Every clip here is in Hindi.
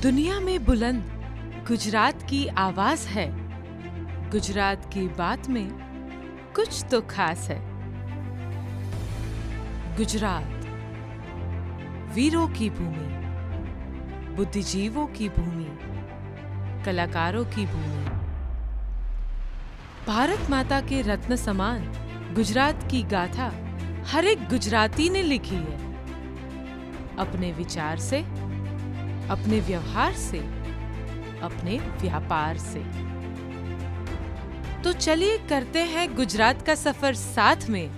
दुनिया में बुलंद गुजरात की आवाज है। गुजरात की बात में कुछ तो खास है। गुजरात वीरों की भूमि, बुद्धिजीवों की भूमि, कलाकारों की भूमि। भारत माता के रत्न समान गुजरात की गाथा हर एक गुजराती ने लिखी है। अपने विचार से, अपने व्यवहार से, अपने व्यापार से। तो चलिए करते हैं गुजरात का सफर साथ में,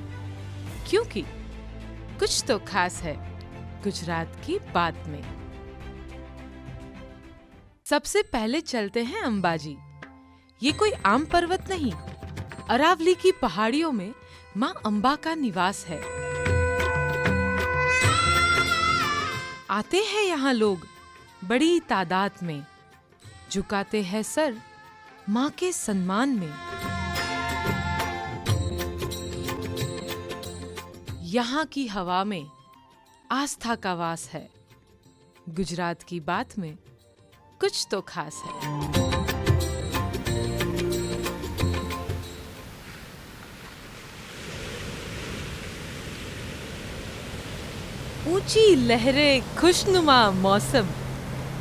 क्योंकि कुछ तो खास है गुजरात की बात में। सबसे पहले चलते हैं अंबाजी। ये कोई आम पर्वत नहीं, अरावली की पहाड़ियों में मां अंबा का निवास है। आते हैं यहाँ लोग बड़ी तादाद में, झुकाते हैं सर मां के सम्मान में। यहाँ की हवा में आस्था का वास है। गुजरात की बात में कुछ तो खास है। ऊंची लहरें, खुशनुमा मौसम,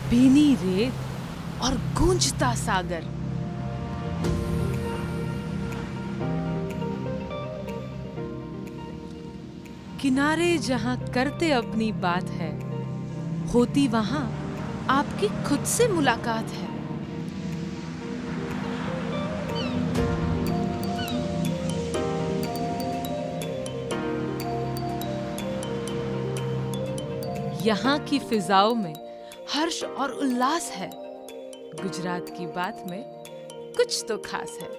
भीनी रेत और गूंजता सागर। किनारे जहां करते अपनी बात है, होती वहां आपकी खुद से मुलाकात है। यहाँ की फिजाओं में हर्ष और उल्लास है। गुजरात की बात में कुछ तो खास है।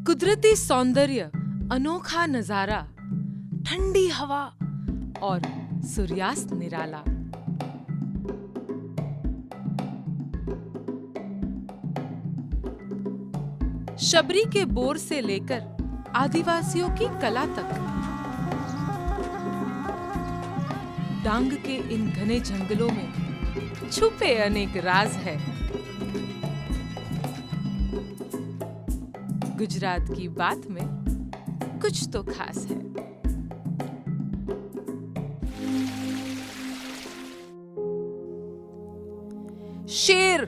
कुदरती सौंदर्य, अनोखा नजारा, ठंडी हवा और सूर्यास्त निराला। शबरी के बोर से लेकर आदिवासियों की कला तक, डांग के इन घने जंगलों में छुपे अनेक राज है। गुजरात की बात में कुछ तो खास है। शेर,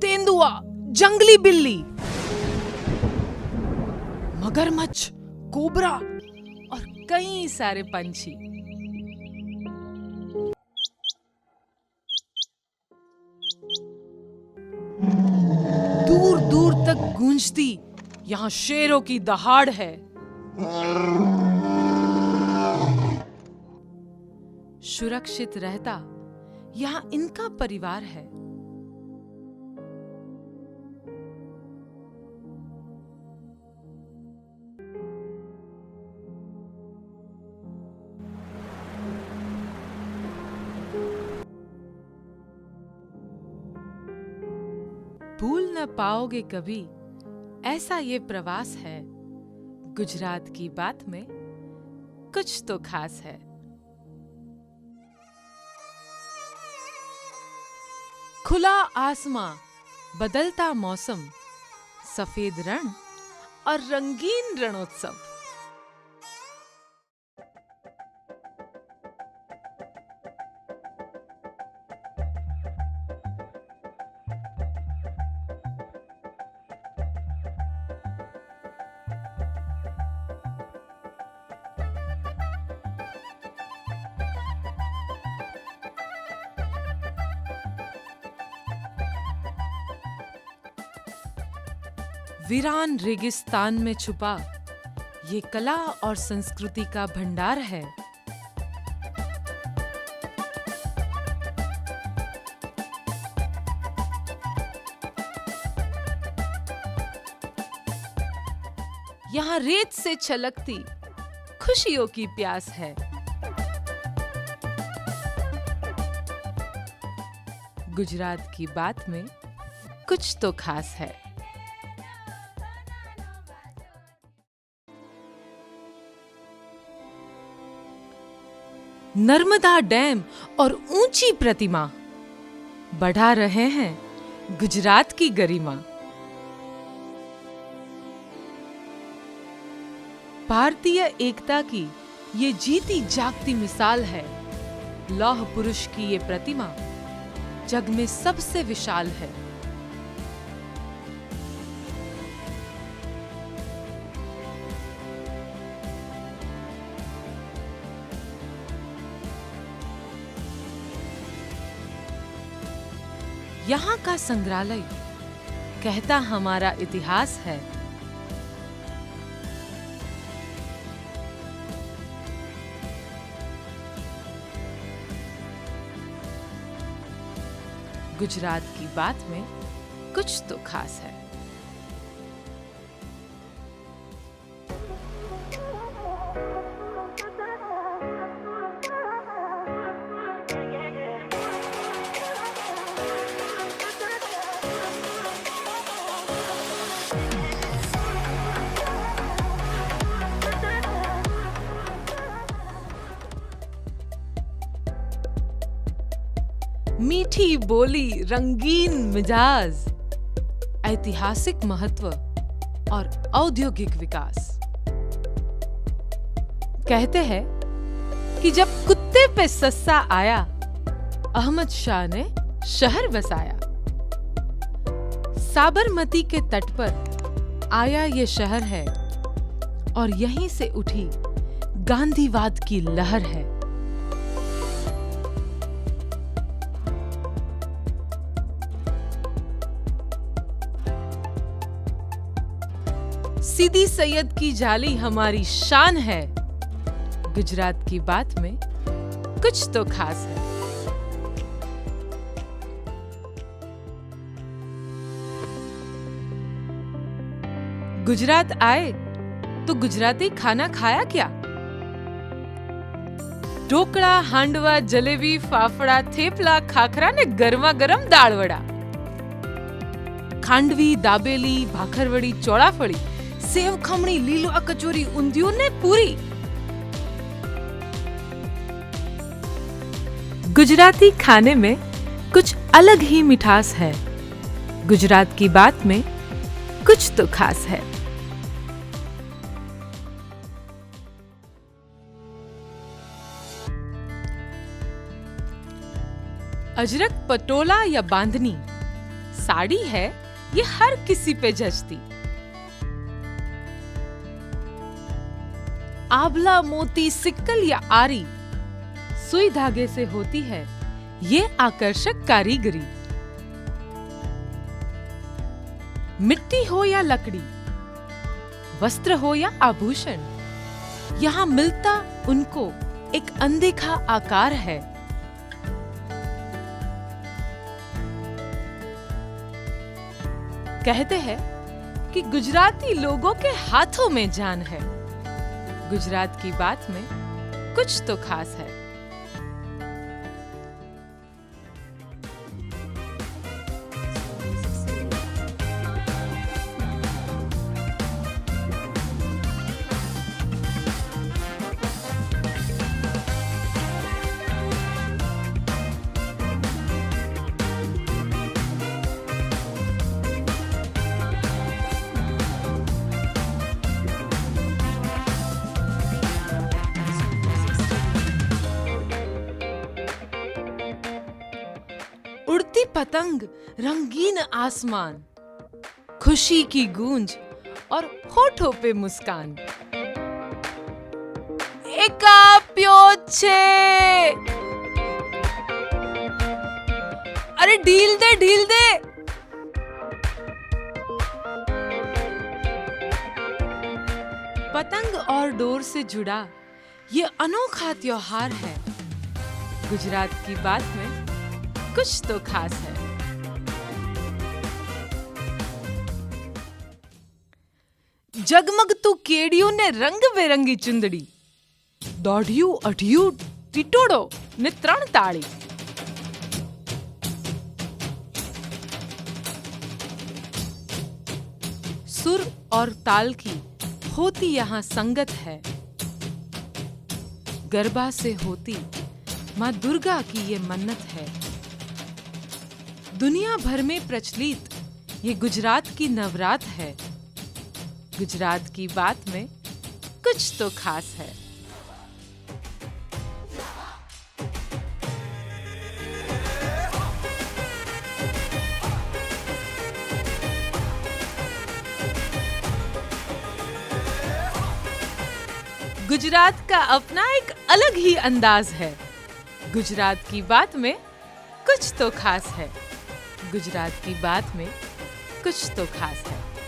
तेंदुआ, जंगली बिल्ली, मगरमच्छ, कोबरा और कई सारे पंछी। दूर दूर तक गूंजती यहाँ शेरों की दहाड़ है। सुरक्षित रहता यहाँ इनका परिवार है। भूल न पाओगे कभी ऐसा ये प्रवास है। गुजरात की बात में कुछ तो खास है। खुला आसमां, बदलता मौसम, सफेद रण और रंगीन रणोत्सव। वीरान रेगिस्तान में छुपा ये कला और संस्कृति का भंडार है। यहाँ रेत से छलकती खुशियों की प्यास है। गुजरात की बात में कुछ तो खास है। नर्मदा डैम और ऊंची प्रतिमा बढ़ा रहे हैं गुजरात की गरिमा। भारतीय एकता की ये जीती जागती मिसाल है। लौह पुरुष की ये प्रतिमा जग में सबसे विशाल है। यहाँ का संग्रहालय कहता हमारा इतिहास है। गुजरात की बात में कुछ तो खास है। मीठी बोली, रंगीन मिजाज, ऐतिहासिक महत्व और औद्योगिक विकास। कहते हैं कि जब कुत्ते पे सस्ता आया, अहमद शाह ने शहर बसाया। साबरमती के तट पर आया ये शहर है और यहीं से उठी गांधीवाद की लहर है। सीदी सैयद की जाली हमारी शान है। गुजरात की बात में कुछ तो खास है। गुजरात आए तो गुजराती खाना खाया क्या? ढोकळा, हांडवा, जलेबी, फाफड़ा, थेपला, खाखरा ने गर्मा गरम दाळ वड़ा, खांडवी, दाबेली, भाखरवड़ी, ચોળાફળી, सेव खमणी, लीलवा कचोरी, ऊंधिયું ने पूरी। गुजराती खाने में कुछ अलग ही मिठास है। गुजरात की बात में कुछ तो खास है। अजरक, पटोला या बांधनी साड़ी है, ये हर किसी पे जचती। आंवला, मोती, सिक्कल या आरी, सुई धागे से होती है ये आकर्षक कारीगरी। मिट्टी हो या लकड़ी, वस्त्र हो या आभूषण, यहाँ मिलता उनको एक अनदेखा आकार है। कहते हैं कि गुजराती लोगों के हाथों में जान है। गुजरात की बात में कुछ तो खास है। उड़ती पतंग, रंगीन आसमान, खुशी की गूंज और होठों पे मुस्कान। एका प्यो छे, अरे ढील दे ढील दे। पतंग और डोर से जुड़ा ये अनोखा त्योहार है। गुजरात की बात में कुछ तो खास है। जगमगतू केडियों ने रंग बेरंगी चुंदड़ी, दौड़िયું अढ़िયું टिटोड़ो ने 3 ताળી। सुर और ताल की होती यहाँ संगत है। गरबा से होती माँ दुर्गा की ये मन्नत है। दुनिया भर में प्रचलित ये गुजरात की नवरात है। गुजरात की बात में कुछ तो खास है। गुजरात का अपना एक अलग ही अंदाज है। गुजरात की बात में कुछ तो खास है। गुजरात की बात में कुछ तो खास है।